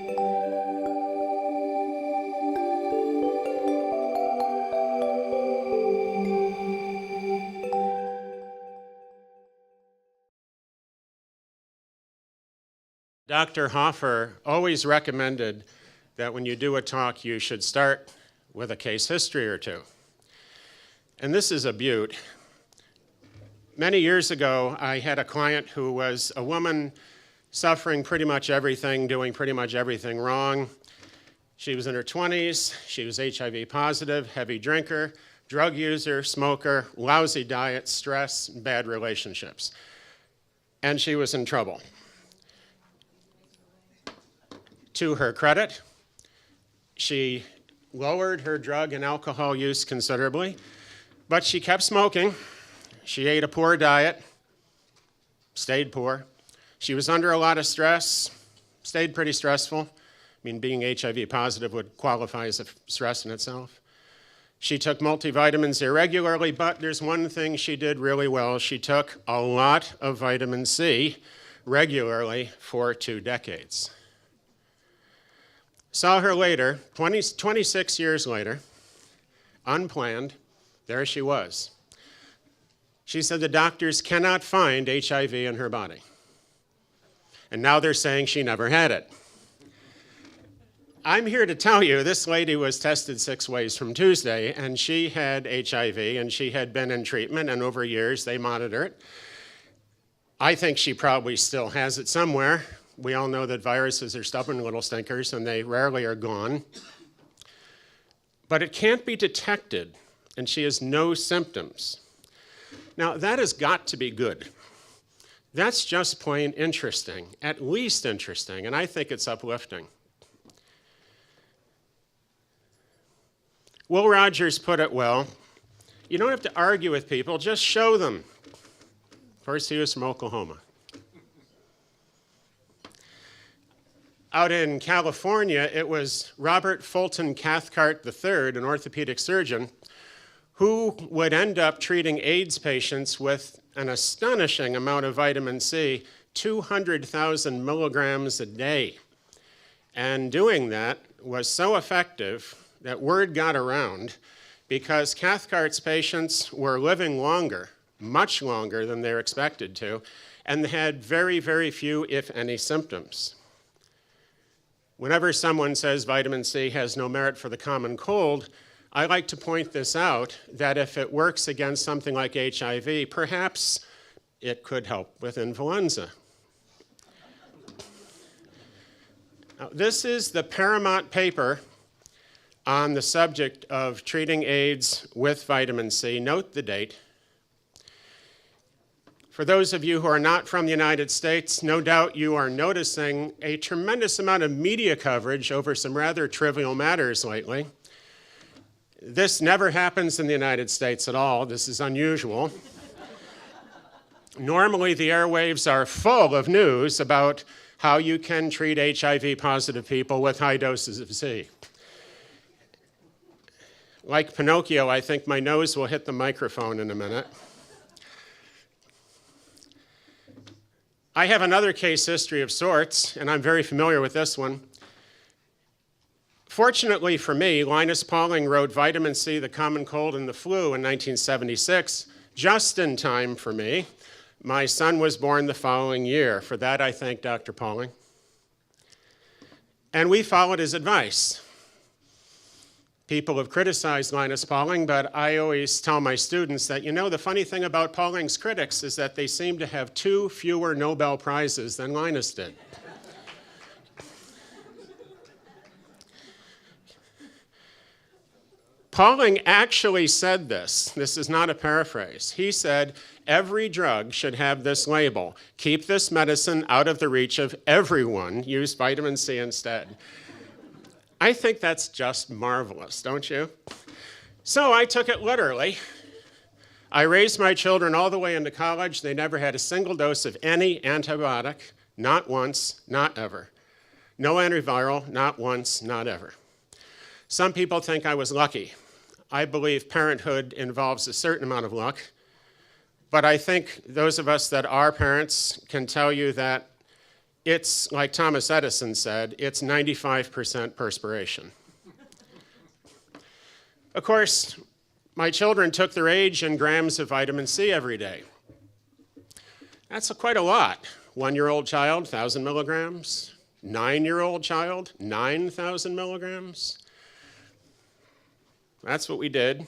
Dr. Hoffer always recommended that when you do a talk, you should start with a case history or two. And this is a beaut. Many years ago, I had a client who was a woman suffering pretty much everything, doing pretty much everything wrong. She was in her 20s. She was HIV positive, heavy drinker, drug user, smoker, lousy diet, stress, bad relationships. And she was in trouble. To her credit, she lowered her drug and alcohol use considerably, but she kept smoking. She ate a poor diet, stayed poor. She was under a lot of stress, stayed pretty stressful. I mean, being HIV positive would qualify as a stress in itself. She took multivitamins irregularly, but there's one thing she did really well. She took a lot of vitamin C regularly for 2 decades. Saw her later, 26 years later, unplanned, there she was. She said the doctors cannot find HIV in her body. And now they're saying she never had it. I'm here to tell you this lady was tested 6 ways from Tuesday, and she had HIV, and she had been in treatment, and over years they monitor it. I think she probably still has it somewhere. We all know that viruses are stubborn little stinkers, and they rarely are gone. But it can't be detected, and she has no symptoms. Now, that has got to be good. That's just plain interesting, at least interesting, and I think it's uplifting. Will Rogers put it well, you don't have to argue with people, just show them. Of course, he was from Oklahoma. Out in California, it was Robert Fulton Cathcart III, an orthopedic surgeon, who would end up treating AIDS patients with an astonishing amount of vitamin C, 200,000 milligrams a day. And doing that was so effective that word got around because Cathcart's patients were living longer, much longer than they're expected to, and had very, very few, if any, symptoms. Whenever someone says vitamin C has no merit for the common cold, I like to point this out, that if it works against something like HIV, perhaps it could help with influenza. Now, this is the paramount paper on the subject of treating AIDS with vitamin C. Note the date. For those of you who are not from the United States, no doubt you are noticing a tremendous amount of media coverage over some rather trivial matters lately. This never happens in the United States at all. This is unusual. Normally, the airwaves are full of news about how you can treat HIV-positive people with high doses of C. Like Pinocchio, I think my nose will hit the microphone in a minute. I have another case history of sorts, and I'm very familiar with this one. Fortunately for me, Linus Pauling wrote Vitamin C, the Common Cold and the Flu in 1976, just in time for me. My son was born the following year. For that, I thank Dr. Pauling. And we followed his advice. People have criticized Linus Pauling, but I always tell my students that, the funny thing about Pauling's critics is that they seem to have 2 fewer Nobel Prizes than Linus did. Pauling actually said this. This is not a paraphrase. He said, every drug should have this label. Keep this medicine out of the reach of everyone. Use vitamin C instead. I think that's just marvelous, don't you? So I took it literally. I raised my children all the way into college. They never had a single dose of any antibiotic, not once, not ever. No antiviral, not once, not ever. Some people think I was lucky. I believe parenthood involves a certain amount of luck, but I think those of us that are parents can tell you that it's like Thomas Edison said, it's 95% perspiration. Of course, my children took their age in grams of vitamin C every day. That's quite a lot. 1-year-old child, 1,000 milligrams. 9-year-old child, 9,000 milligrams. That's what we did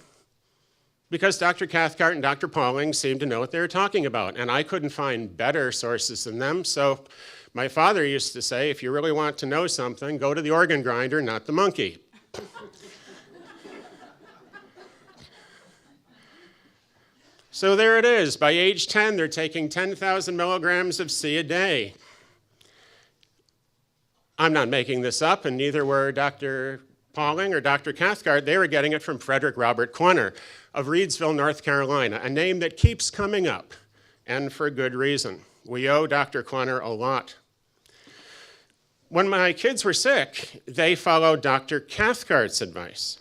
because Dr. Cathcart and Dr. Pauling seemed to know what they were talking about, and I couldn't find better sources than them, so my father used to say, if you really want to know something, go to the organ grinder, not the monkey. So there it is. By age 10, they're taking 10,000 milligrams of C a day. I'm not making this up, and neither were Dr. Pauling or Dr. Cathcart. They were getting it from Frederick Robert Klenner of Reidsville, North Carolina, a name that keeps coming up, and for good reason. We owe Dr. Klenner a lot. When my kids were sick, they followed Dr. Cathcart's advice.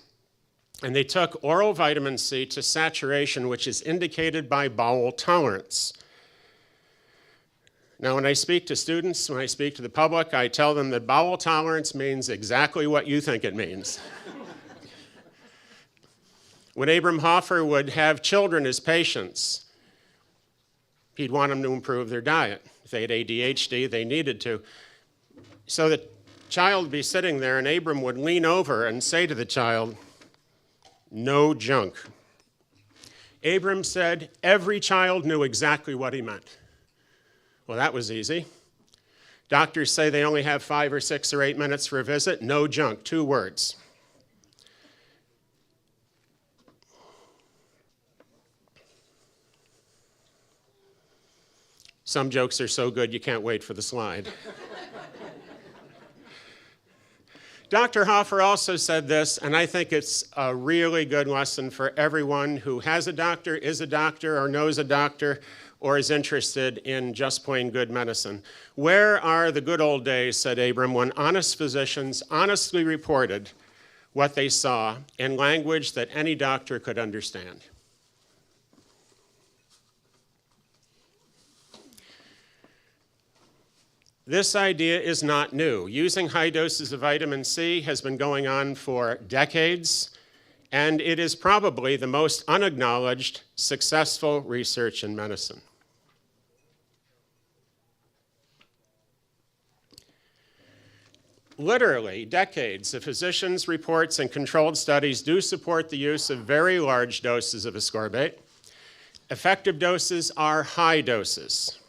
And they took oral vitamin C to saturation, which is indicated by bowel tolerance. Now, when I speak to students, when I speak to the public, I tell them that bowel tolerance means exactly what you think it means. When Abram Hoffer would have children as patients, he'd want them to improve their diet. If they had ADHD, they needed to. So the child would be sitting there, and Abram would lean over and say to the child, "No junk." Abram said every child knew exactly what he meant. Well, that was easy. Doctors say they only have 5 or 6 or 8 minutes for a visit. No junk, 2 words. Some jokes are so good you can't wait for the slide. Dr. Hoffer also said this, and I think it's a really good lesson for everyone who has a doctor, is a doctor, or knows a doctor, or is interested in just plain good medicine. Where are the good old days, said Abram, when honest physicians honestly reported what they saw in language that any doctor could understand? This idea is not new. Using high doses of vitamin C has been going on for decades, and it is probably the most unacknowledged successful research in medicine. Literally, decades of physicians' reports and controlled studies do support the use of very large doses of ascorbate. Effective doses are high doses,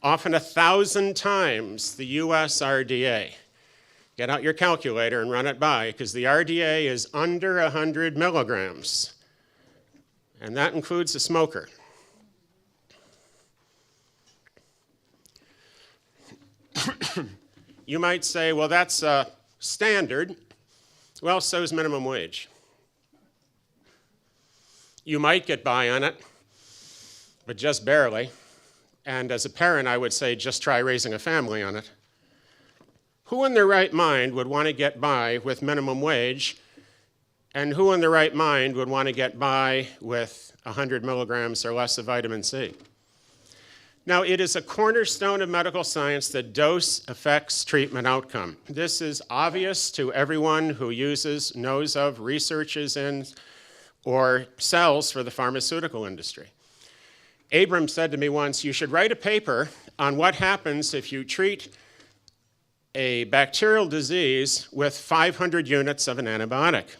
often 1,000 times the US RDA. Get out your calculator and run it by, because the RDA is under 100 milligrams, and that includes a smoker. You might say, well, that's standard. Well, so is minimum wage. You might get by on it, but just barely. And as a parent, I would say just try raising a family on it. Who in their right mind would want to get by with minimum wage, and who in their right mind would want to get by with 100 milligrams or less of vitamin C? Now, it is a cornerstone of medical science that dose affects treatment outcome. This is obvious to everyone who knows of, researches in, or sells for the pharmaceutical industry. Abram said to me once, you should write a paper on what happens if you treat a bacterial disease with 500 units of an antibiotic.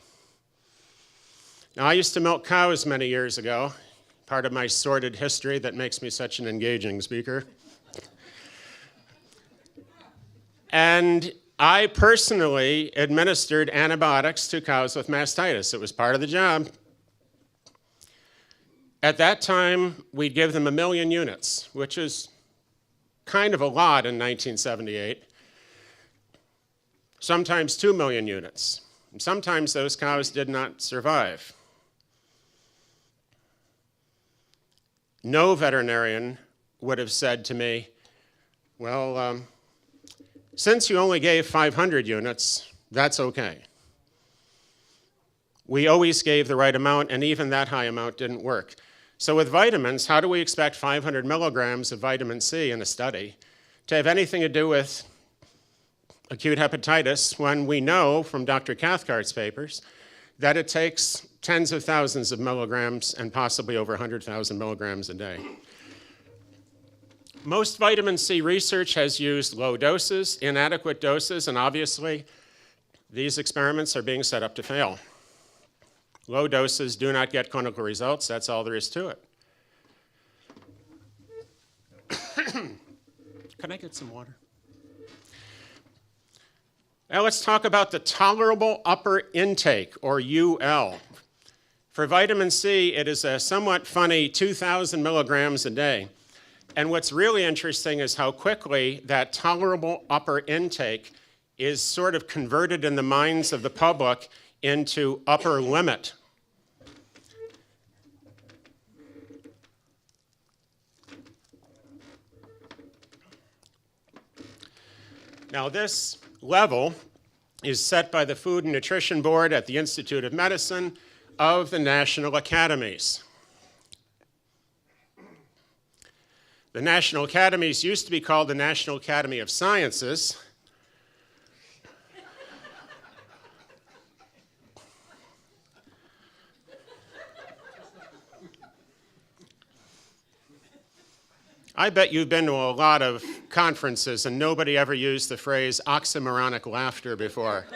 Now, I used to milk cows many years ago, part of my sordid history that makes me such an engaging speaker. And I personally administered antibiotics to cows with mastitis. It was part of the job. At that time, we'd give them 1 million units, which is kind of a lot in 1978. Sometimes 2 million units. And sometimes those cows did not survive. No veterinarian would have said to me, well, since you only gave 500 units, that's okay. We always gave the right amount, and even that high amount didn't work. So with vitamins, how do we expect 500 milligrams of vitamin C in a study to have anything to do with acute hepatitis when we know from Dr. Cathcart's papers that it takes tens of thousands of milligrams and possibly over 100,000 milligrams a day. Most vitamin C research has used low doses, inadequate doses, and obviously these experiments are being set up to fail. Low doses do not get clinical results. That's all there is to it. Can I get some water? Now let's talk about the tolerable upper intake, or UL. For vitamin C, it is a somewhat funny 2,000 milligrams a day. And what's really interesting is how quickly that tolerable upper intake is sort of converted in the minds of the public into upper limit. Now this level is set by the Food and Nutrition Board at the Institute of Medicine of the National Academies. The National Academies used to be called the National Academy of Sciences. I bet you've been to a lot of conferences and nobody ever used the phrase oxymoronic laughter before.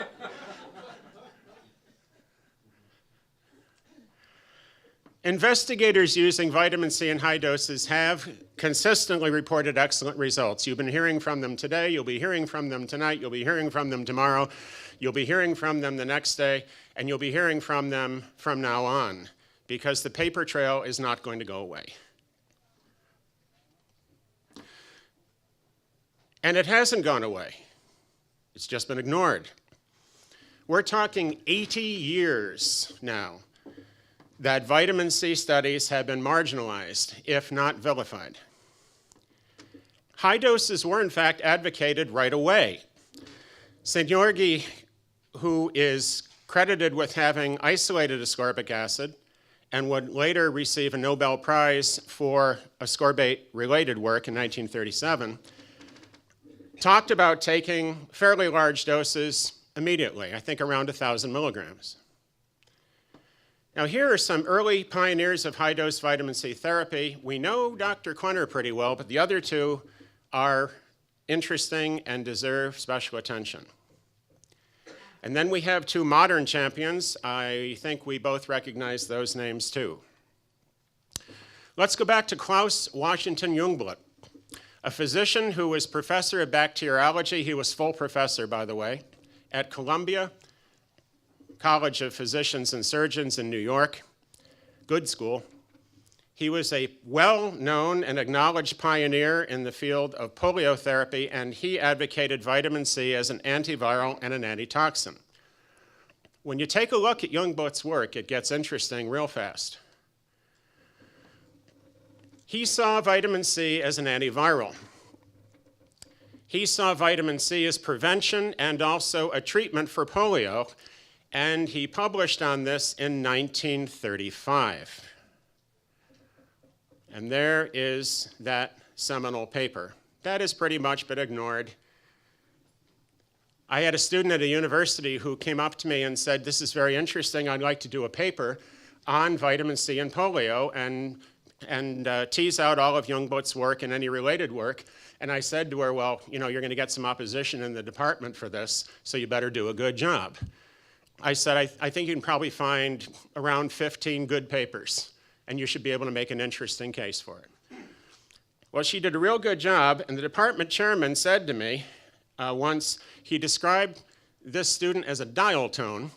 Investigators using vitamin C in high doses have consistently reported excellent results. You've been hearing from them today, you'll be hearing from them tonight, you'll be hearing from them tomorrow, you'll be hearing from them the next day, and you'll be hearing from them from now on, because the paper trail is not going to go away. And it hasn't gone away. It's just been ignored. We're talking 80 years now that vitamin C studies have been marginalized, if not vilified. High doses were, in fact, advocated right away. Signorgi, who is credited with having isolated ascorbic acid and would later receive a Nobel Prize for ascorbate-related work in 1937, talked about taking fairly large doses immediately, I think around 1,000 milligrams. Now here are some early pioneers of high-dose vitamin C therapy. We know Dr. Klenner pretty well, but the other two are interesting and deserve special attention. And then we have two modern champions. I think we both recognize those names too. Let's go back to Claus Washington Jungeblut, a physician who was professor of bacteriology. He was full professor, by the way, at Columbia College of Physicians and Surgeons in New York. Good school. He was a well-known and acknowledged pioneer in the field of polio therapy, and he advocated vitamin C as an antiviral and an antitoxin. When you take a look at Jungeblut's work, it gets interesting real fast. He saw vitamin C as an antiviral. He saw vitamin C as prevention and also a treatment for polio, and he published on this in 1935. And there is that seminal paper. That has pretty much been ignored. I had a student at a university who came up to me and said, "This is very interesting. I'd like to do a paper on vitamin C and polio and tease out all of Jungeblut's work and any related work." And I said to her, "Well, you know, you're going to get some opposition in the department for this, so you better do a good job." I said, I think you can probably find around 15 good papers, and you should be able to make an interesting case for it. Well, she did a real good job, and the department chairman said to me once, he described this student as a dial tone,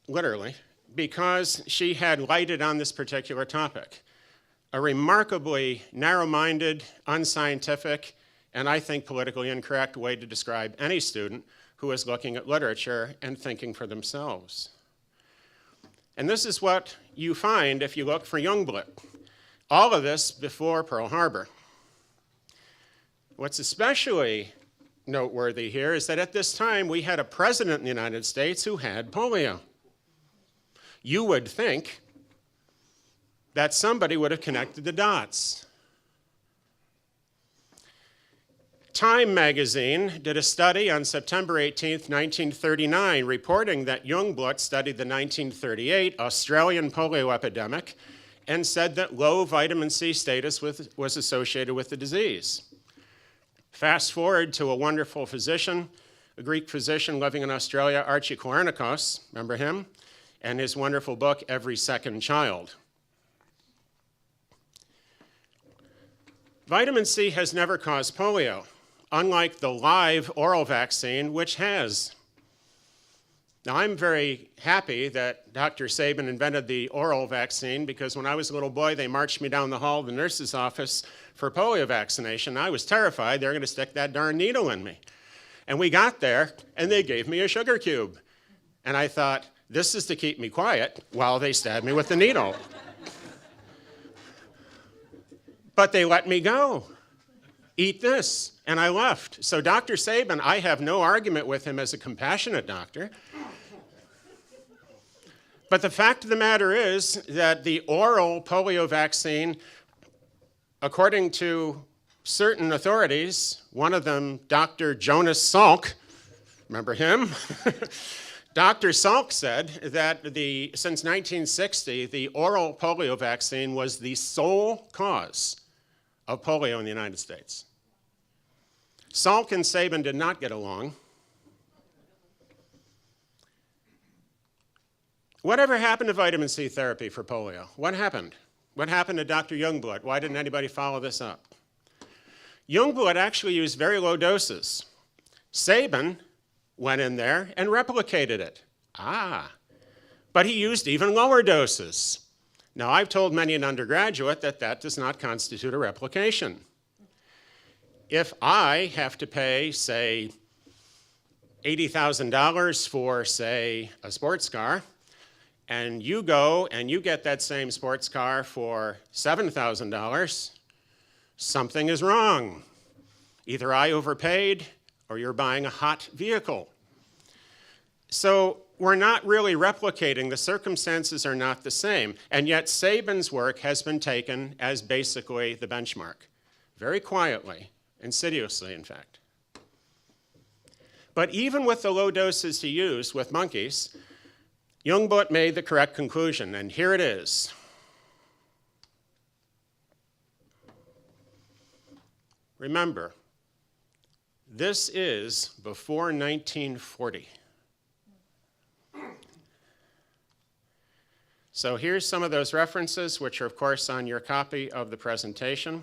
literally, because she had lighted on this particular topic. A remarkably narrow-minded, unscientific, and I think politically incorrect way to describe any student who is looking at literature and thinking for themselves. And this is what you find if you look for Jungeblut. All of this before Pearl Harbor. What's especially noteworthy here is that at this time we had a president in the United States who had polio. You would think that somebody would have connected the dots. Time magazine did a study on September 18, 1939, reporting that Jungeblut studied the 1938 Australian polio epidemic and said that low vitamin C status was associated with the disease. Fast forward to a wonderful physician, a Greek physician living in Australia, Archie Kournikos, remember him? And his wonderful book, Every Second Child. Vitamin C has never caused polio, unlike the live oral vaccine, which has. Now, I'm very happy that Dr. Sabin invented the oral vaccine, because when I was a little boy, they marched me down the hall of the nurse's office for polio vaccination. I was terrified they were going to stick that darn needle in me. And we got there, and they gave me a sugar cube. And I thought, this is to keep me quiet while they stabbed me with the needle. But they let me go. Eat this. And I left. So Dr. Sabin, I have no argument with him as a compassionate doctor. But the fact of the matter is that the oral polio vaccine, according to certain authorities, one of them, Dr. Jonas Salk, remember him? Dr. Salk said that since 1960, the oral polio vaccine was the sole cause of polio in the United States. Salk and Sabin did not get along. Whatever happened to vitamin C therapy for polio? What happened? What happened to Dr. Jungeblut? Why didn't anybody follow this up? Jungeblut actually used very low doses. Sabin went in there and replicated it. But he used even lower doses. Now, I've told many an undergraduate that that does not constitute a replication. If I have to pay, say, $80,000 for, say, a sports car, and you go and you get that same sports car for $7,000, something is wrong. Either I overpaid or you're buying a hot vehicle. So we're not really replicating. The circumstances are not the same. And yet Sabin's work has been taken as basically the benchmark, very quietly, insidiously, in fact. But even with the low doses he used with monkeys, Jungeblut made the correct conclusion, and here it is. Remember, this is before 1940. So here's some of those references, which are, of course, on your copy of the presentation.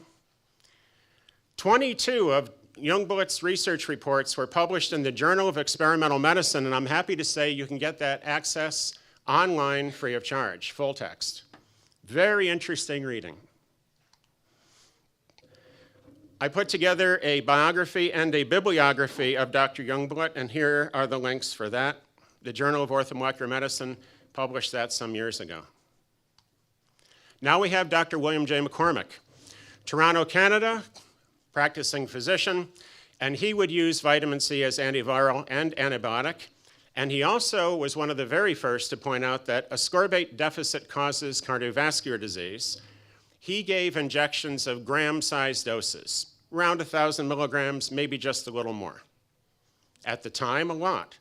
22 of Jungeblut's research reports were published in the Journal of Experimental Medicine, and I'm happy to say you can get that access online free of charge, full text. Very interesting reading. I put together a biography and a bibliography of Dr. Jungeblut, and here are the links for that. The Journal of Orthomolecular Medicine published that some years ago. Now we have Dr. William J. McCormick, Toronto, Canada, practicing physician, and he would use vitamin C as antiviral and antibiotic. And he also was one of the very first to point out that ascorbate deficit causes cardiovascular disease. He gave injections of gram-sized doses, around 1,000 milligrams, maybe just a little more. At the time, a lot.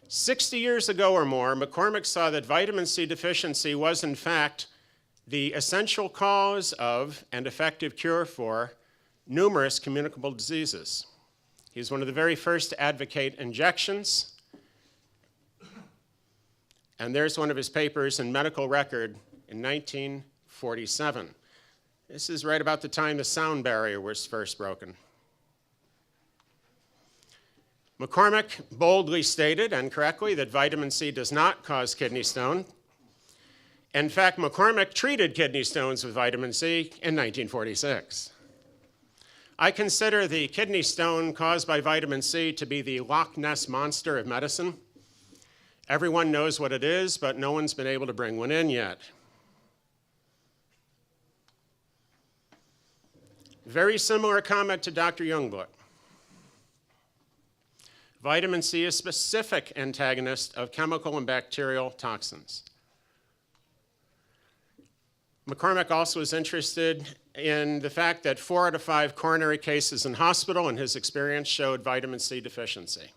60 years ago or more, McCormick saw that vitamin C deficiency was, in fact, the essential cause of and effective cure for numerous communicable diseases. He was one of the very first to advocate injections. And there's one of his papers in Medical Record in 1947. This is right about the time the sound barrier was first broken. McCormick boldly stated, and correctly, that vitamin C does not cause kidney stone. In fact, McCormick treated kidney stones with vitamin C in 1946. I consider the kidney stone caused by vitamin C to be the Loch Ness monster of medicine. Everyone knows what it is, but no one's been able to bring one in yet. Very similar comment to Dr. Jungeblut. Vitamin C is a specific antagonist of chemical and bacterial toxins. McCormick also was interested in the fact that 4 out of 5 coronary cases in hospital, in his experience, showed vitamin C deficiency.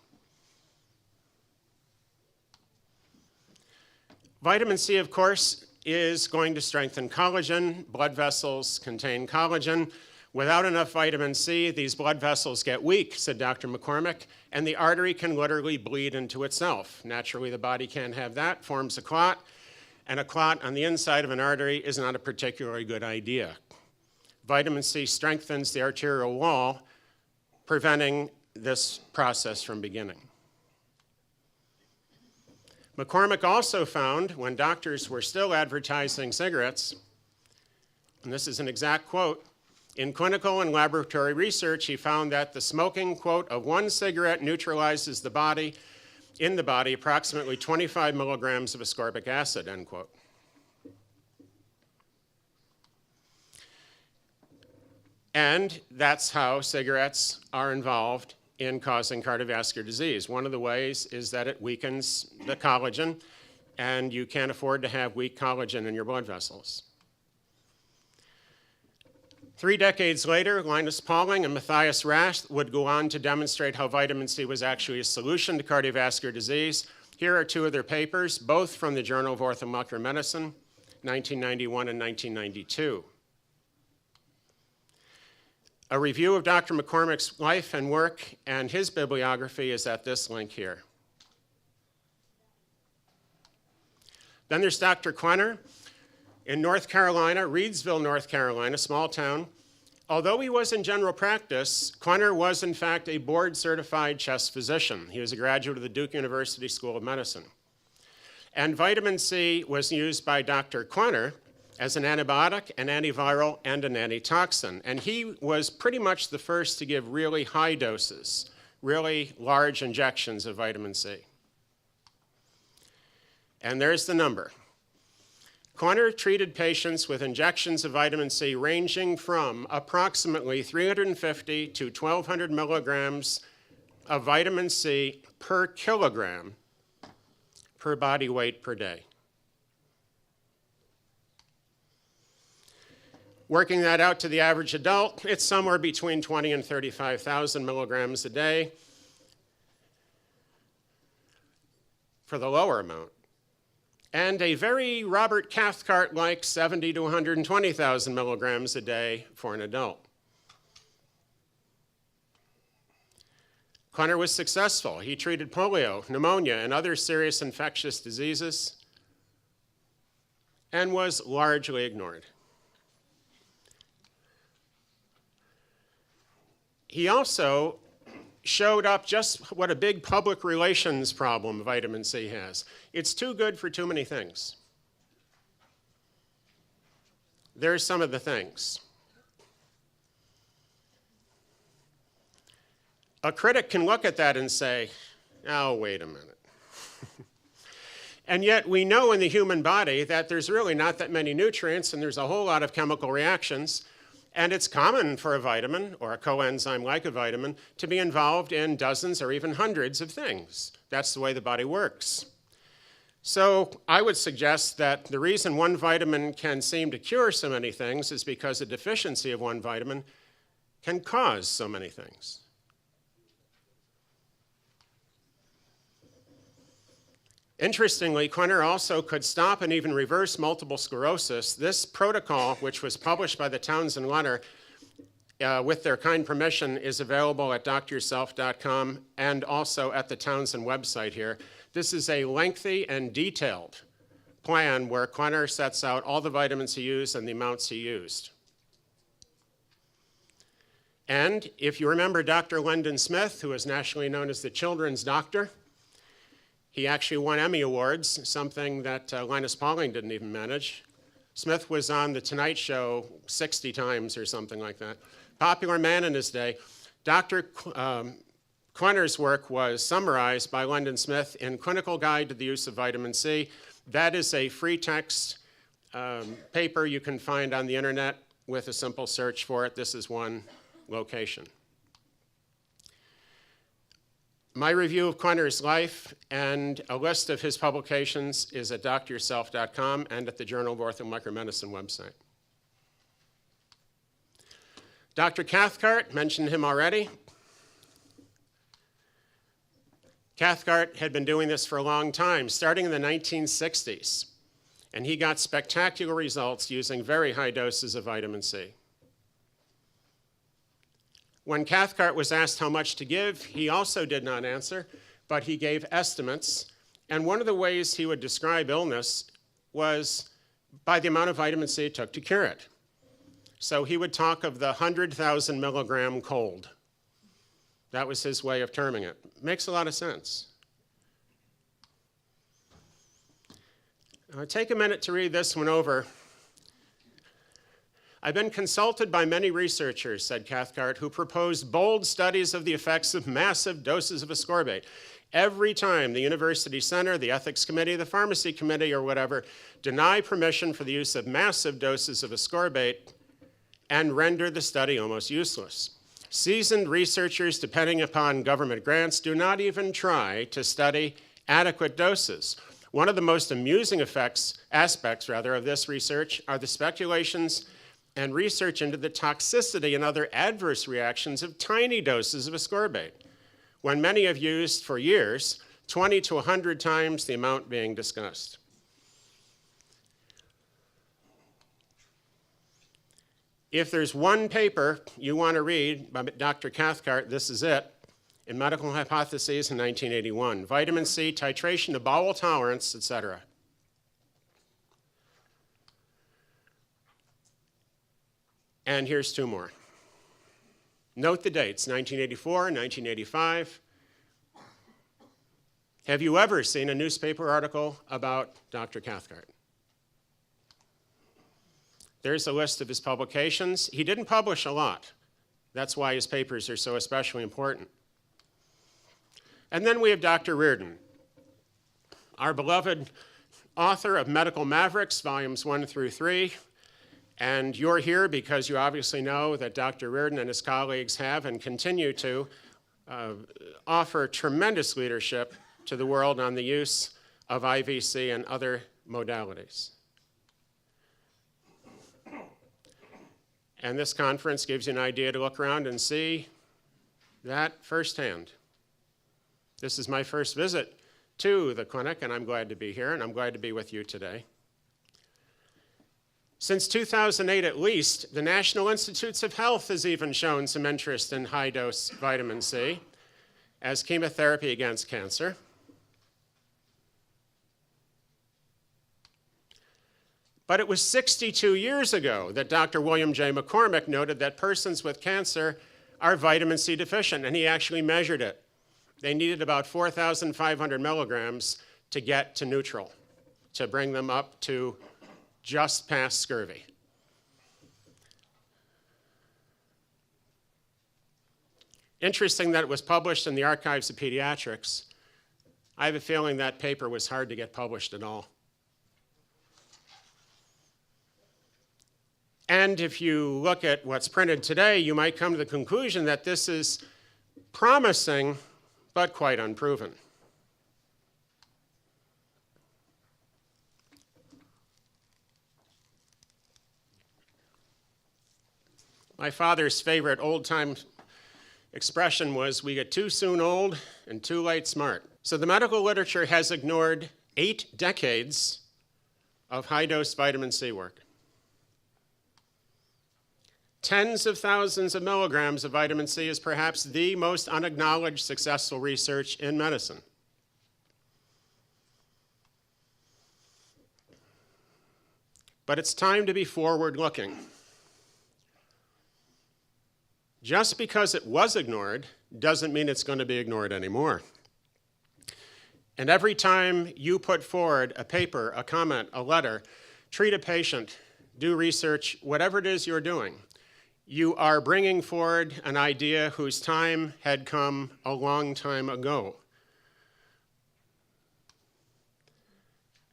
Vitamin C, of course, is going to strengthen collagen. Blood vessels contain collagen. Without enough vitamin C, these blood vessels get weak, said Dr. McCormick, and the artery can literally bleed into itself. Naturally, the body can't have that, forms a clot, and a clot on the inside of an artery is not a particularly good idea. Vitamin C strengthens the arterial wall, preventing this process from beginning. McCormick also found, when doctors were still advertising cigarettes, and this is an exact quote, in clinical and laboratory research, he found that the smoking, quote, of one cigarette neutralizes in the body approximately 25 milligrams of ascorbic acid, end quote. And that's how cigarettes are involved in causing cardiovascular disease. One of the ways is that it weakens the collagen, and you can't afford to have weak collagen in your blood vessels. 3 decades later, Linus Pauling and Matthias Rasch would go on to demonstrate how vitamin C was actually a solution to cardiovascular disease. Here are 2 of their papers, both from the Journal of Orthomolecular Medicine, 1991 and 1992. A review of Dr. McCormick's life and work and his bibliography is at this link here. Then there's Dr. Klenner. In North Carolina, Reidsville, North Carolina, small town. Although he was in general practice, Klenner was in fact a board-certified chest physician. He was a graduate of the Duke University School of Medicine. And vitamin C was used by Dr. Klenner as an antibiotic, an antiviral, and an antitoxin. And he was pretty much the first to give really high doses, really large injections of vitamin C. And there's the number. Klenner treated patients with injections of vitamin C ranging from approximately 350 to 1,200 milligrams of vitamin C per kilogram per body weight per day. Working that out to the average adult, it's somewhere between 20 and 35,000 milligrams a day for the lower amount. And a very Robert Cathcart-like 70 to 120,000 milligrams a day for an adult. Klenner was successful. He treated polio, pneumonia, and other serious infectious diseases, and was largely ignored. He also showed up just what a big public relations problem vitamin C has. It's too good for too many things. There's some of the things. A critic can look at that and say, oh, wait a minute. And yet we know in the human body that there's really not that many nutrients and there's a whole lot of chemical reactions. And it's common for a vitamin, or a coenzyme like a vitamin, to be involved in dozens or even hundreds of things. That's the way the body works. So I would suggest that the reason one vitamin can seem to cure so many things is because a deficiency of one vitamin can cause so many things. Interestingly, Klenner also could stop and even reverse multiple sclerosis. This protocol, which was published by the Townsend Letter with their kind permission, is available at dryourself.com and also at the Townsend website here. This is a lengthy and detailed plan where Klenner sets out all the vitamins he used and the amounts he used. And if you remember Dr. Lyndon Smith, who is nationally known as the children's doctor, he actually won Emmy Awards, something that Linus Pauling didn't even manage. Smith was on The Tonight Show 60 times or something like that. Popular man in his day. Dr. Klenner's work was summarized by Lyndon Smith in Clinical Guide to the Use of Vitamin C. That is a free text paper you can find on the internet with a simple search for it. This is one location. My review of Klenner's life and a list of his publications is at dryourself.com and at the Journal of Orthomolecular Medicine website. Dr. Cathcart, mentioned him already. Cathcart had been doing this for a long time, starting in the 1960s, and he got spectacular results using very high doses of vitamin C. When Cathcart was asked how much to give, he also did not answer, but he gave estimates, and one of the ways he would describe illness was by the amount of vitamin C it took to cure it. So he would talk of the 100,000 milligram cold. That was his way of terming it. Makes a lot of sense. Take a minute to read this one over. I've been consulted by many researchers, said Cathcart, who proposed bold studies of the effects of massive doses of ascorbate. Every time the university center, the ethics committee, the pharmacy committee, or whatever, deny permission for the use of massive doses of ascorbate and render the study almost useless. Seasoned researchers, depending upon government grants, do not even try to study adequate doses. One of the most amusing aspects of this research are the speculations and research into the toxicity and other adverse reactions of tiny doses of ascorbate, when many have used for years 20 to 100 times the amount being discussed. If there's one paper you want to read by Dr. Cathcart, this is it, in Medical Hypotheses in 1981, vitamin C, titration to bowel tolerance, etc. And here's two more. Note the dates, 1984, 1985. Have you ever seen a newspaper article about Dr. Cathcart? There's a list of his publications. He didn't publish a lot. That's why his papers are so especially important. And then we have Dr. Riordan, our beloved author of Medical Mavericks, volumes 1 through 3. And you're here because you obviously know that Dr. Riordan and his colleagues have and continue to offer tremendous leadership to the world on the use of IVC and other modalities. And this conference gives you an idea to look around and see that firsthand. This is my first visit to the clinic, and I'm glad to be here, and I'm glad to be with you today. Since 2008 at least, the National Institutes of Health has even shown some interest in high-dose vitamin C as chemotherapy against cancer. But it was 62 years ago that Dr. William J. McCormick noted that persons with cancer are vitamin C deficient, and he actually measured it. They needed about 4,500 milligrams to get to neutral, to bring them up to just past scurvy. Interesting that it was published in the Archives of Pediatrics. I have a feeling that paper was hard to get published at all. And if you look at what's printed today, you might come to the conclusion that this is promising, but quite unproven. My father's favorite old-time expression was, "We get too soon old and too late smart." So the medical literature has ignored 8 decades of high-dose vitamin C work. Tens of thousands of milligrams of vitamin C is perhaps the most unacknowledged successful research in medicine. But it's time to be forward-looking. Just because it was ignored doesn't mean it's going to be ignored anymore. And every time you put forward a paper, a comment, a letter, treat a patient, do research, whatever it is you're doing, you are bringing forward an idea whose time had come a long time ago.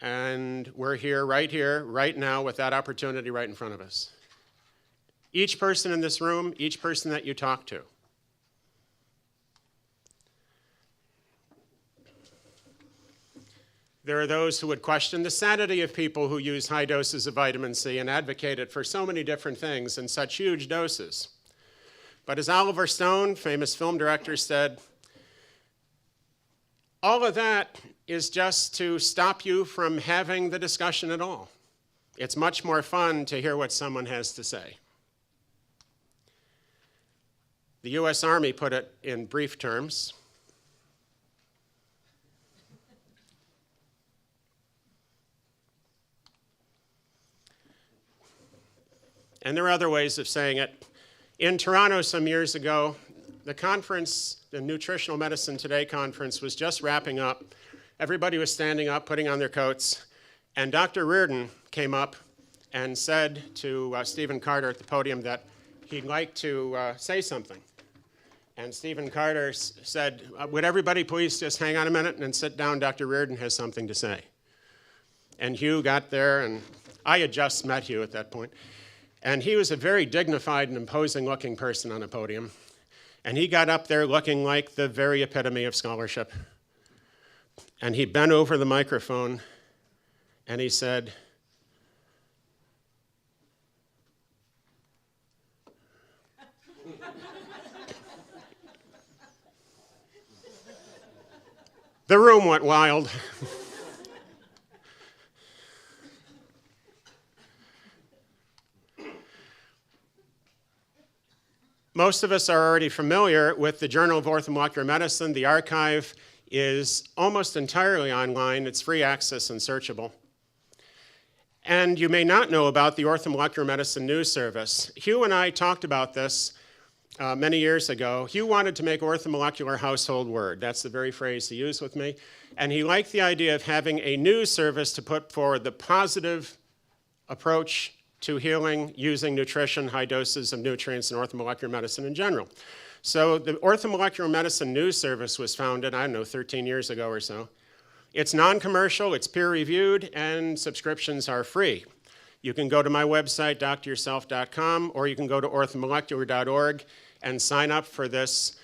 And we're here, right now, with that opportunity right in front of us. Each person in this room, each person that you talk to. There are those who would question the sanity of people who use high doses of vitamin C and advocate it for so many different things in such huge doses. But as Oliver Stone, famous film director, said, all of that is just to stop you from having the discussion at all. It's much more fun to hear what someone has to say. The US Army put it in brief terms. And there are other ways of saying it. In Toronto some years ago, the conference, the Nutritional Medicine Today conference, was just wrapping up. Everybody was standing up, putting on their coats, and Dr. Riordan came up and said to Stephen Carter at the podium that he'd like to say something. And Stephen Carter said, would everybody please just hang on a minute and sit down? Dr. Riordan has something to say. And Hugh got there, and I had just met Hugh at that point. And he was a very dignified and imposing-looking person on a podium. And he got up there looking like the very epitome of scholarship. And he bent over the microphone, and he said, the room went wild. Most of us are already familiar with the Journal of Orthomolecular Medicine. The archive is almost entirely online. It's free access and searchable. And you may not know about the Orthomolecular Medicine News Service. Hugh and I talked about this many years ago. Hugh wanted to make orthomolecular a household word. That's the very phrase he used with me. And he liked the idea of having a news service to put forward the positive approach to healing using nutrition, high doses of nutrients, and orthomolecular medicine in general. So the Orthomolecular Medicine News Service was founded, 13 years ago or so. It's non-commercial, it's peer-reviewed, and subscriptions are free. You can go to my website, dryourself.com, or you can go to orthomolecular.org and sign up for this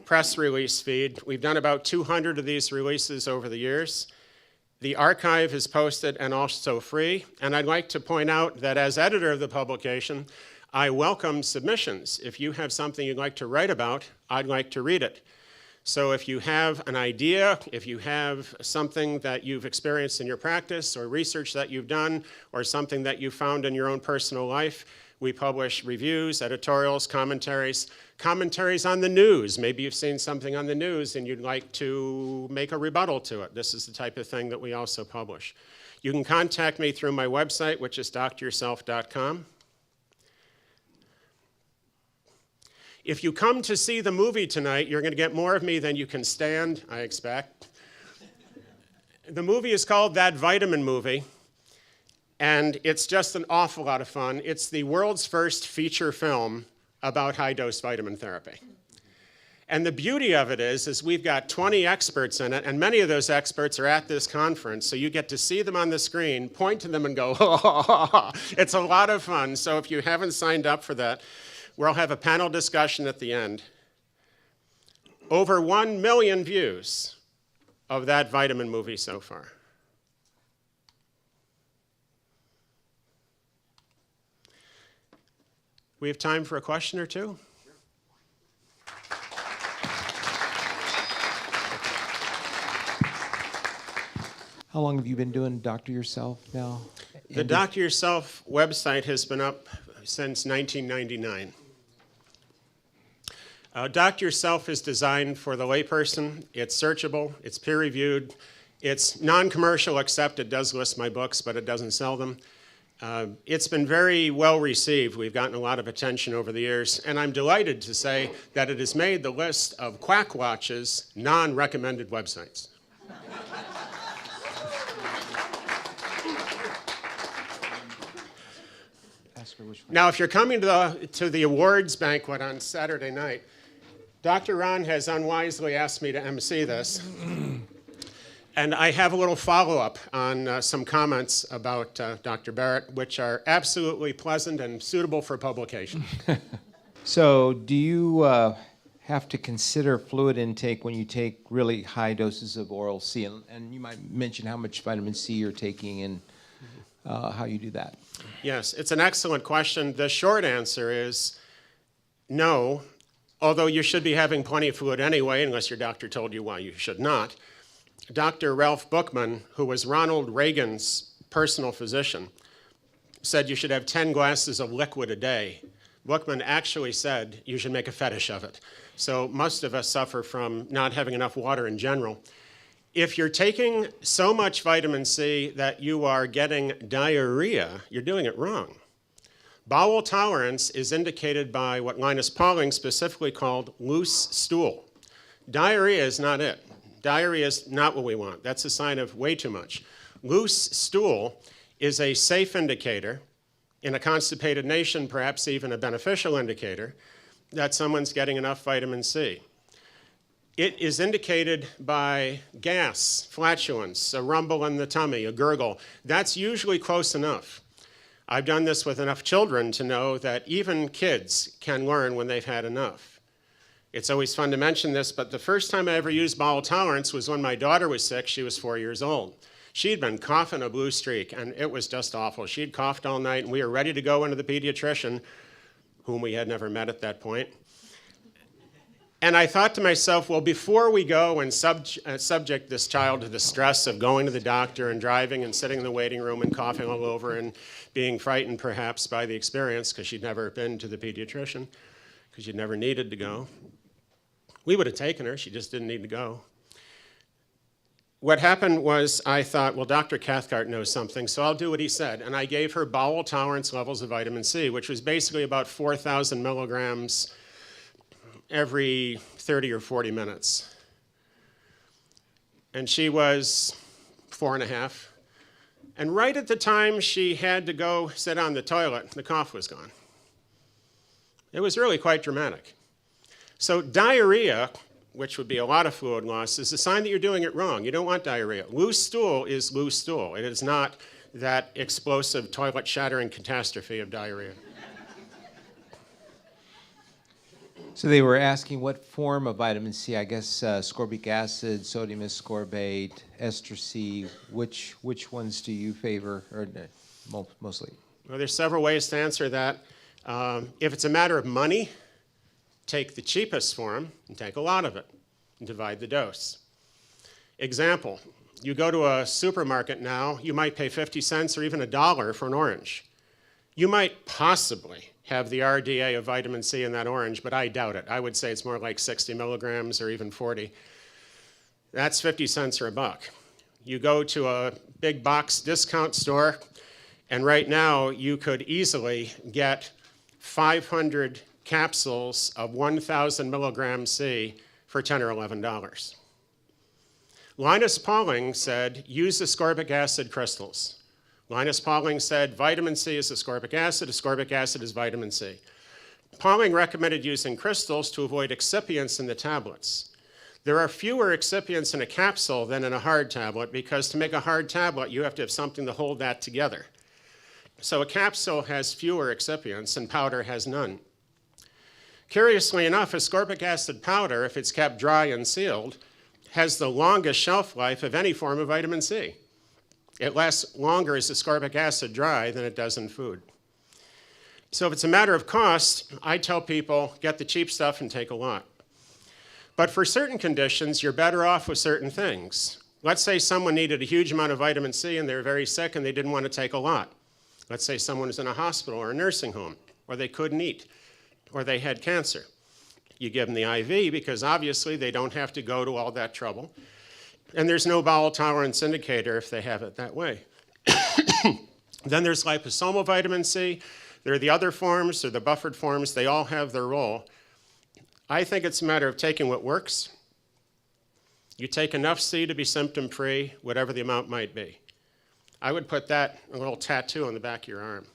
press release feed. We've done about 200 of these releases over the years. The archive is posted and also free. And I'd like to point out that as editor of the publication, I welcome submissions. If you have something you'd like to write about, I'd like to read it. So if you have an idea, if you have something that you've experienced in your practice or research that you've done or something that you found in your own personal life, we publish reviews, editorials, commentaries on the news. Maybe you've seen something on the news and you'd like to make a rebuttal to it. This is the type of thing that we also publish. You can contact me through my website, which is dryourself.com. If you come to see the movie tonight, you're going to get more of me than you can stand, I expect. The movie is called That Vitamin Movie, and it's just an awful lot of fun. It's the world's first feature film about high-dose vitamin therapy. And the beauty of it is we've got 20 experts in it, and many of those experts are at this conference, so you get to see them on the screen, point to them and go, ha, ha, ha, ha. It's a lot of fun. So if you haven't signed up for that, we'll have a panel discussion at the end. Over 1 million views of That Vitamin Movie so far. We have time for a question or two? How long have you been doing Doctor Yourself now? The Doctor Yourself website has been up since 1999. Doctor Yourself is designed for the layperson. It's searchable, it's peer-reviewed, it's non-commercial, except it does list my books, but it doesn't sell them. It's been very well received. We've gotten a lot of attention over the years, and I'm delighted to say that it has made the list of Quackwatch's non-recommended websites. Now, if you're coming to the awards banquet on Saturday night, Dr. Ron has unwisely asked me to MC this. And I have a little follow-up on some comments about Dr. Barrett, which are absolutely pleasant and suitable for publication. So do you have to consider fluid intake when you take really high doses of oral C? And you might mention how much vitamin C you're taking and how you do that. Yes, it's an excellent question. The short answer is no, although you should be having plenty of fluid anyway, unless your doctor told you why you should not. Dr. Ralph Bookman, who was Ronald Reagan's personal physician, said you should have 10 glasses of liquid a day. Bookman actually said you should make a fetish of it. So most of us suffer from not having enough water in general. If you're taking so much vitamin C that you are getting diarrhea, you're doing it wrong. Bowel tolerance is indicated by what Linus Pauling specifically called loose stool. Diarrhea is not it. Diarrhea is not what we want. That's a sign of way too much. Loose stool is a safe indicator, in a constipated nation, perhaps even a beneficial indicator, that someone's getting enough vitamin C. It is indicated by gas, flatulence, a rumble in the tummy, a gurgle. That's usually close enough. I've done this with enough children to know that even kids can learn when they've had enough. It's always fun to mention this, but the first time I ever used bowel tolerance was when my daughter was sick. She was 4 years old. She'd been coughing a blue streak, and it was just awful. She'd coughed all night, and we were ready to go into the pediatrician, whom we had never met at that point. And I thought to myself, well, before we go and subject this child to the stress of going to the doctor and driving and sitting in the waiting room and coughing all over and being frightened perhaps by the experience because she'd never been to the pediatrician, because she'd never needed to go, we would have taken her. She just didn't need to go. What happened was I thought, well, Dr. Cathcart knows something, so I'll do what he said. And I gave her bowel tolerance levels of vitamin C, which was basically about 4,000 milligrams every 30 or 40 minutes. And she was 4.5. And right at the time she had to go sit on the toilet, the cough was gone. It was really quite dramatic. So diarrhea, which would be a lot of fluid loss, is a sign that you're doing it wrong. You don't want diarrhea. Loose stool is loose stool. It is not that explosive, toilet-shattering catastrophe of diarrhea. So they were asking what form of vitamin C, I guess ascorbic acid, sodium ascorbate, ester C, which ones do you favor, or mostly? Well, there's several ways to answer that. If it's a matter of money, take the cheapest form and take a lot of it and divide the dose. Example, you go to a supermarket now, you might pay 50 cents or even $1 for an orange. You might possibly have the RDA of vitamin C in that orange, but I doubt it. I would say it's more like 60 milligrams or even 40. That's 50 cents or $1. You go to a big box discount store, and right now you could easily get 500 capsules of 1,000 milligrams C for $10 or $11. Linus Pauling said, use ascorbic acid crystals. Linus Pauling said, vitamin C is ascorbic acid is vitamin C. Pauling recommended using crystals to avoid excipients in the tablets. There are fewer excipients in a capsule than in a hard tablet because to make a hard tablet, you have to have something to hold that together. So a capsule has fewer excipients and powder has none. Curiously enough, ascorbic acid powder, if it's kept dry and sealed, has the longest shelf life of any form of vitamin C. It lasts longer as ascorbic acid dry than it does in food. So if it's a matter of cost, I tell people, get the cheap stuff and take a lot. But for certain conditions, you're better off with certain things. Let's say someone needed a huge amount of vitamin C and they're very sick and they didn't want to take a lot. Let's say someone was in a hospital or a nursing home, or they couldn't eat, or they had cancer. You give them the IV because obviously they don't have to go to all that trouble. And there's no bowel tolerance indicator if they have it that way. Then there's liposomal vitamin C. There are the other forms, or the buffered forms. They all have their role. I think it's a matter of taking what works. You take enough C to be symptom-free, whatever the amount might be. I would put that, a little tattoo on the back of your arm.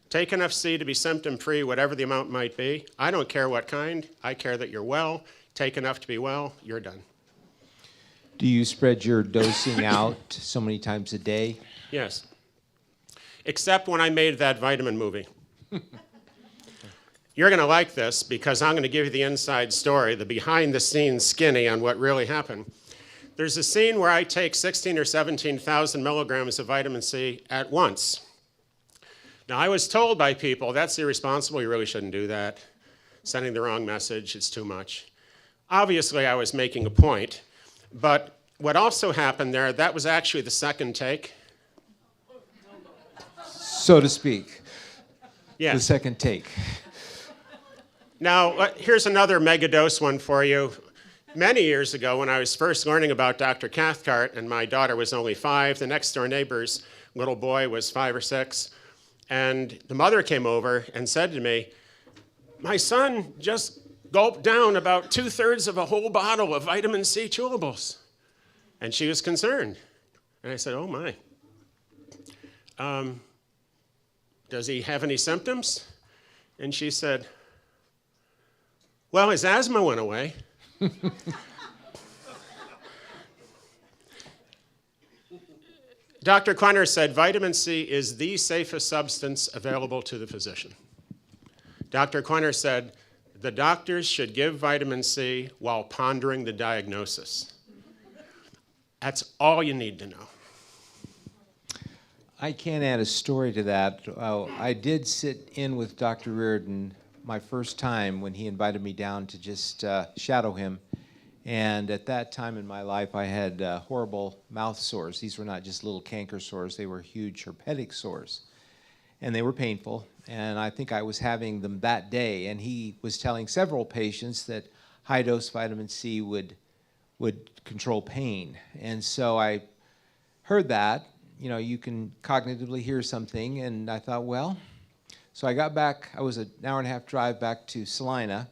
Take enough C to be symptom-free, whatever the amount might be. I don't care what kind. I care that you're well. Take enough to be well. You're done. Do you spread your dosing out so many times a day? Yes. Except when I made that vitamin movie. You're going to like this because I'm going to give you the inside story, the behind-the-scenes skinny on what really happened. There's a scene where I take 16 or 17,000 milligrams of vitamin C at once. Now, I was told by people, that's irresponsible, you really shouldn't do that. sending the wrong message, it's too much. Obviously, I was making a point, but what also happened there, that was actually the second take. So to speak. Yeah. The second take. Now, here's another megadose one for you. Many years ago, when I was first learning about Dr. Cathcart, and my daughter was only 5, the next door neighbor's little boy was 5 or 6, and the mother came over and said to me, "My son just gulped down about 2/3 of a whole bottle of vitamin C chewables." And she was concerned. And I said, "Oh my. Does he have any symptoms?" And she said, "Well, his asthma went away." Dr. Klenner said vitamin C is the safest substance available to the physician. Dr. Klenner said the doctors should give vitamin C while pondering the diagnosis. That's all you need to know. I can add a story to that. I did sit in with Dr. Riordan my first time when he invited me down to just shadow him. And at that time in my life, I had horrible mouth sores. These were not just little canker sores. They were huge herpetic sores. And they were painful. And I think I was having them that day. And he was telling several patients that high-dose vitamin C would control pain. And so I heard that. You know, you can cognitively hear something. And I thought, well, so I got back. I was an hour and a half drive back to Salina,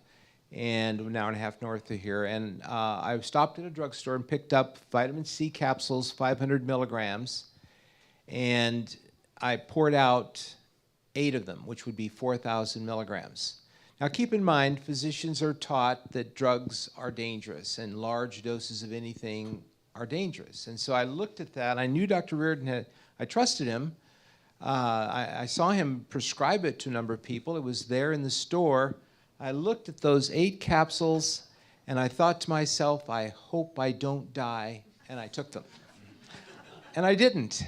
and an hour and a half north of here. And I stopped at a drugstore and picked up vitamin C capsules, 500 milligrams, and I poured out 8 of them, which would be 4,000 milligrams. Now keep in mind, physicians are taught that drugs are dangerous and large doses of anything are dangerous. And so I looked at that. I knew Dr. Riordan I trusted him. I saw him prescribe it to a number of people. It was there in the store. I looked at those 8 capsules, and I thought to myself, I hope I don't die, and I took them. And I didn't.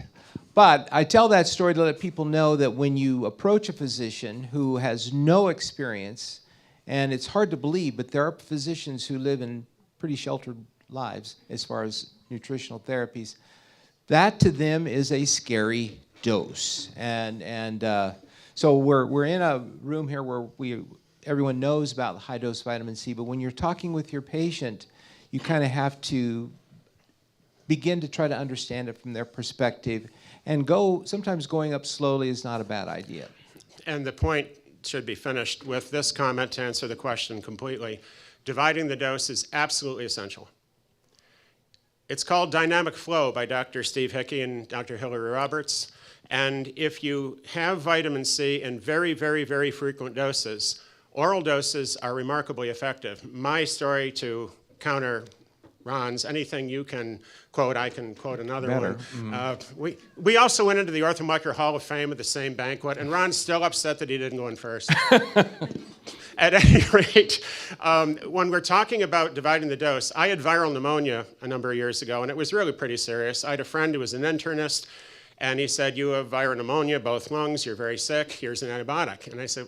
But I tell that story to let people know that when you approach a physician who has no experience, and it's hard to believe, but there are physicians who live in pretty sheltered lives as far as nutritional therapies, that to them is a scary dose. And so we're in a room here where everyone knows about high-dose vitamin C, but when you're talking with your patient, you kind of have to begin to try to understand it from their perspective, and sometimes going up slowly is not a bad idea. And the point should be finished with this comment to answer the question completely. Dividing the dose is absolutely essential. It's called dynamic flow by Dr. Steve Hickey and Dr. Hillary Roberts. And if you have vitamin C in very, very, very frequent doses, oral doses are remarkably effective. My story, to counter Ron's, anything you can quote, I can quote another one. Mm-hmm. We also went into the Orthomolecular Hall of Fame at the same banquet, and Ron's still upset that he didn't go in first. At any rate, when we're talking about dividing the dose, I had viral pneumonia a number of years ago, and it was really pretty serious. I had a friend who was an internist, and he said, "You have viral pneumonia, both lungs, you're very sick, here's an antibiotic." And I said,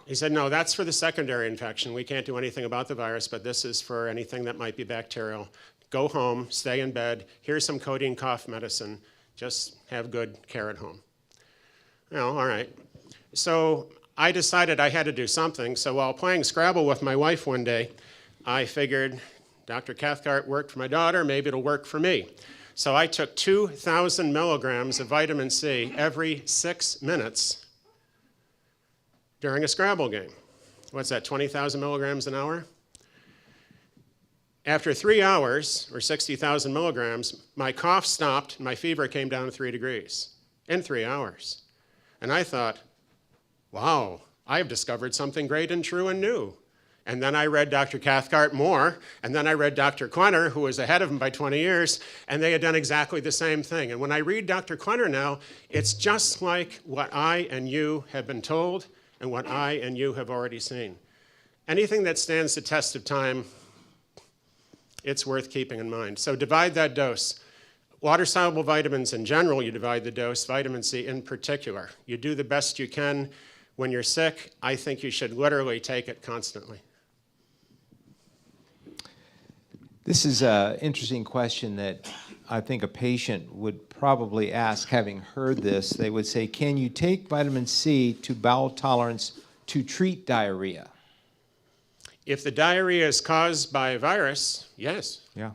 he said, "No, that's for the secondary infection. We can't do anything about the virus, but this is for anything that might be bacterial. Go home, stay in bed, here's some codeine cough medicine, just have good care at home." Well, all right. So I decided I had to do something, so while playing Scrabble with my wife one day, I figured Dr. Cathcart worked for my daughter, maybe it'll work for me. So I took 2,000 milligrams of vitamin C every 6 minutes during a Scrabble game. What's that, 20,000 milligrams an hour? After 3 hours, or 60,000 milligrams, my cough stopped, and my fever came down to 3 degrees in 3 hours. And I thought, wow, I've discovered something great and true and new. And then I read Dr. Cathcart more, and then I read Dr. Klenner, who was ahead of him by 20 years, and they had done exactly the same thing. And when I read Dr. Klenner now, it's just like what I and you have been told and what I and you have already seen. Anything that stands the test of time, it's worth keeping in mind. So divide that dose. Water-soluble vitamins in general, you divide the dose. Vitamin C in particular. You do the best you can When you're sick, I think you should literally take it constantly. This is an interesting question that I think a patient would probably ask, having heard this. They would say, can you take vitamin C to bowel tolerance to treat diarrhea? If the diarrhea is caused by a virus, yes. Yeah.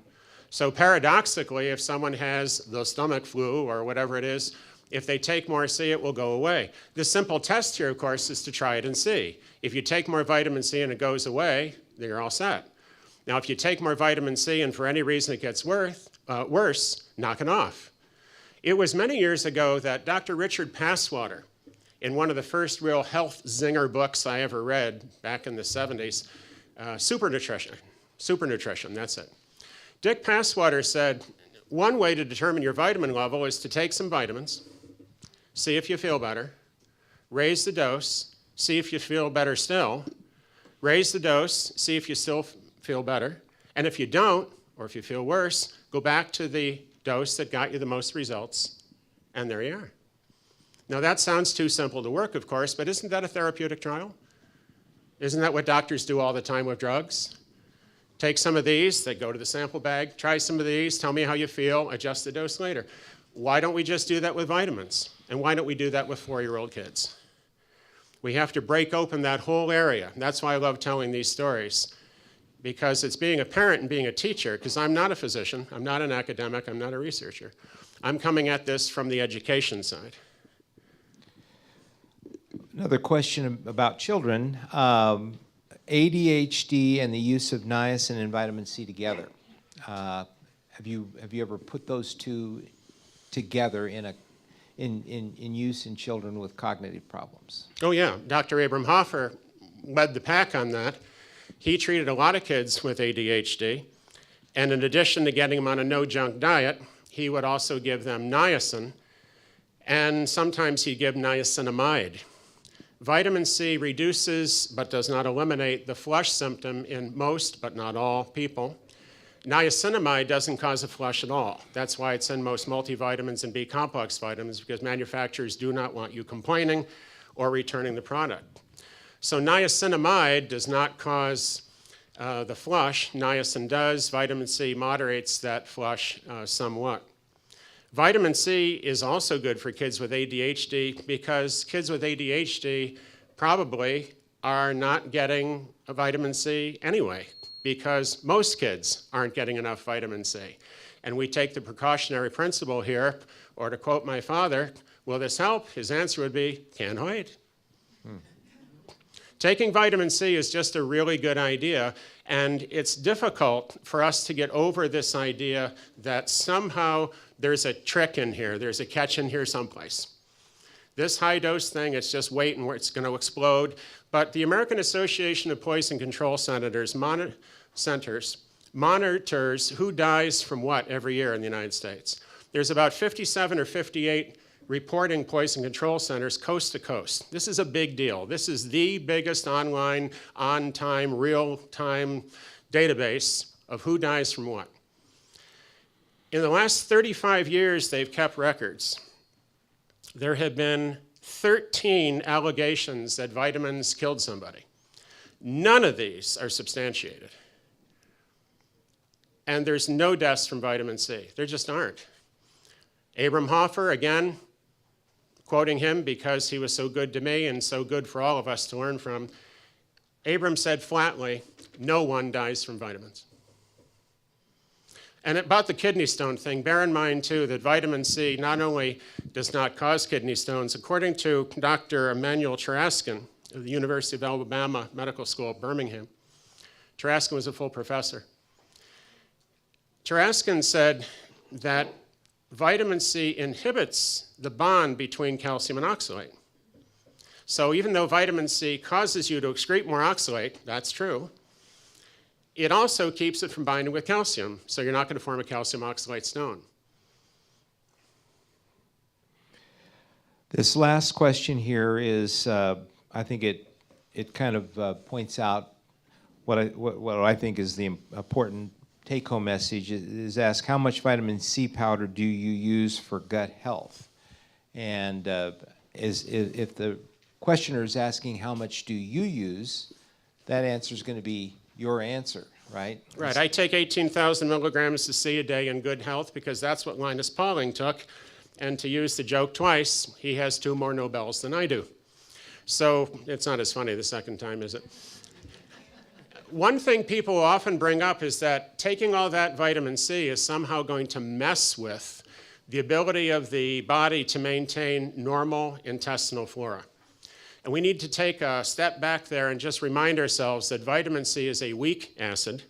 So paradoxically, if someone has the stomach flu or whatever it is, if they take more C, it will go away. The simple test here, of course, is to try it and see. If you take more vitamin C and it goes away, then you're all set. Now, if you take more vitamin C and for any reason it gets worse, knock it off. It was many years ago that Dr. Richard Passwater, in one of the first real health zinger books I ever read back in the 70s, Super Nutrition, that's it. Dick Passwater said, one way to determine your vitamin level is to take some vitamins, see if you feel better, raise the dose, see if you feel better still, raise the dose, see if you still feel better, and if you don't, or if you feel worse, go back to the dose that got you the most results, and there you are. Now that sounds too simple to work, of course, but isn't that a therapeutic trial? Isn't that what doctors do all the time with drugs? Take some of these, they go to the sample bag, try some of these, tell me how you feel, adjust the dose later. Why don't we just do that with vitamins? And why don't we do that with 4-year-old kids? We have to break open that whole area. And that's why I love telling these stories, because it's being a parent and being a teacher, because I'm not a physician, I'm not an academic, I'm not a researcher. I'm coming at this from the education side. Another question about children. ADHD and the use of niacin and vitamin C together. Have you ever put those two together in use in children with cognitive problems? Oh yeah, Dr. Abram Hoffer led the pack on that. He treated a lot of kids with ADHD, and in addition to getting them on a no-junk diet, he would also give them niacin, and sometimes he'd give niacinamide. Vitamin C reduces, but does not eliminate, the flush symptom in most, but not all, people. Niacinamide doesn't cause a flush at all. That's why it's in most multivitamins and B-complex vitamins, because manufacturers do not want you complaining or returning the product. So niacinamide does not cause the flush. Niacin does. Vitamin C moderates that flush somewhat. Vitamin C is also good for kids with ADHD because kids with ADHD probably are not getting a vitamin C anyway, because most kids aren't getting enough vitamin C. And we take the precautionary principle here, or to quote my father, will this help? His answer would be, can't wait. Taking vitamin C is just a really good idea, and it's difficult for us to get over this idea that somehow there's a trick in here, there's a catch in here someplace. This high-dose thing, it's just waiting where it's going to explode. But the American Association of Poison Control Centers monitors who dies from what every year in the United States. There's about 57 or 58 reporting poison control centers coast to coast. This is a big deal. This is the biggest online, on-time, real-time database of who dies from what. In the last 35 years, they've kept records. There have been 13 allegations that vitamins killed somebody. None of these are substantiated. And there's no deaths from vitamin C. There just aren't. Abram Hoffer, again, quoting him because he was so good to me and so good for all of us to learn from, Abram said flatly, no one dies from vitamins. And about the kidney stone thing, bear in mind, too, that vitamin C not only does not cause kidney stones, according to Dr. Emanuel Taraskin of the University of Alabama Medical School, Birmingham. Taraskin was a full professor. Taraskin said that vitamin C inhibits the bond between calcium and oxalate. So even though vitamin C causes you to excrete more oxalate, that's true, it also keeps it from binding with calcium, so you're not going to form a calcium oxalate stone. This last question here is, I think it kind of points out what I think is the important take-home message is ask, how much vitamin C powder do you use for gut health? And if the questioner is asking how much do you use, that answer is going to be your answer, right? Right. I take 18,000 milligrams of C a day in good health because that's what Linus Pauling took. And to use the joke twice, he has 2 more Nobels than I do. So it's not as funny the second time, is it? One thing people often bring up is that taking all that vitamin C is somehow going to mess with the ability of the body to maintain normal intestinal flora. And we need to take a step back there and just remind ourselves that vitamin C is a weak acid,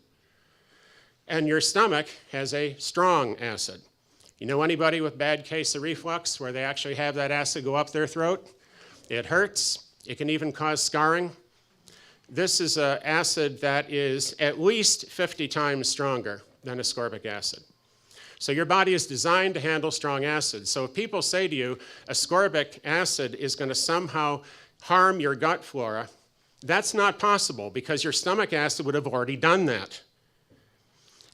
and your stomach has a strong acid. You know anybody with bad case of reflux where they actually have that acid go up their throat? It hurts. It can even cause scarring. This is an acid that is at least 50 times stronger than ascorbic acid. So your body is designed to handle strong acids. So if people say to you, ascorbic acid is going to somehow harm your gut flora, that's not possible because your stomach acid would have already done that.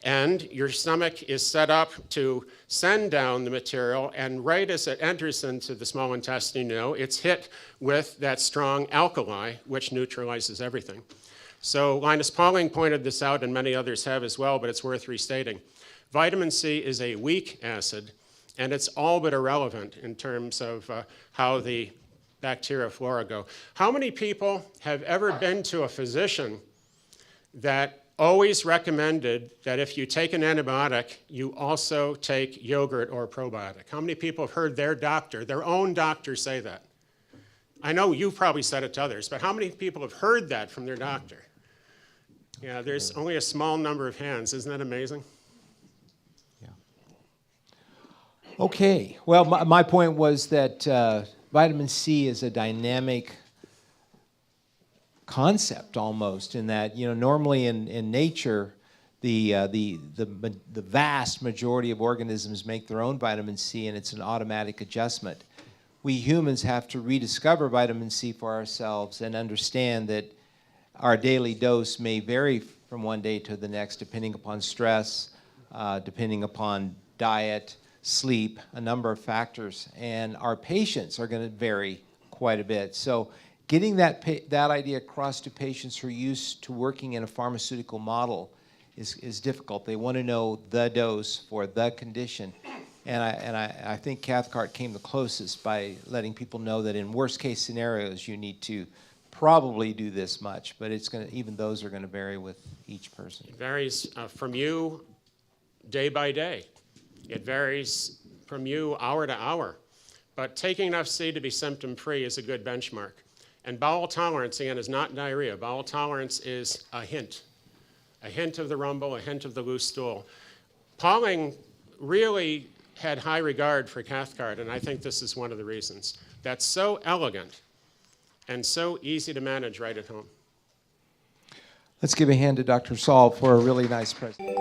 And your stomach is set up to send down the material, and right as it enters into the small intestine, it's hit with that strong alkali, which neutralizes everything. So Linus Pauling pointed this out, and many others have as well, but it's worth restating. Vitamin C is a weak acid, and it's all but irrelevant in terms of how the bacteria flora go. How many people have ever been to a physician that always recommended that if you take an antibiotic, you also take yogurt or probiotic? How many people have heard their doctor, their own doctor, say that? I know you've probably said it to others, but how many people have heard that from their doctor? Yeah, there's only a small number of hands. Isn't that amazing? Yeah. Okay. Well, my point was that vitamin C is a dynamic concept almost, in that normally in nature the vast majority of organisms make their own vitamin C, and it's an automatic adjustment. We humans have to rediscover vitamin C for ourselves and understand that our daily dose may vary from one day to the next depending upon stress, depending upon diet, sleep, a number of factors, and our patients are going to vary quite a bit. So getting that idea across to patients who are used to working in a pharmaceutical model is difficult. They want to know the dose for the condition. And I think Cathcart came the closest by letting people know that in worst case scenarios you need to probably do this much, but even those are going to vary with each person. It varies from you day by day. It varies from you hour to hour. But taking enough C to be symptom-free is a good benchmark. And bowel tolerance, again, is not diarrhea. Bowel tolerance is a hint of the rumble, a hint of the loose stool. Pauling really had high regard for Cathcart, and I think this is one of the reasons. That's so elegant and so easy to manage right at home. Let's give a hand to Dr. Saul for a really nice presentation.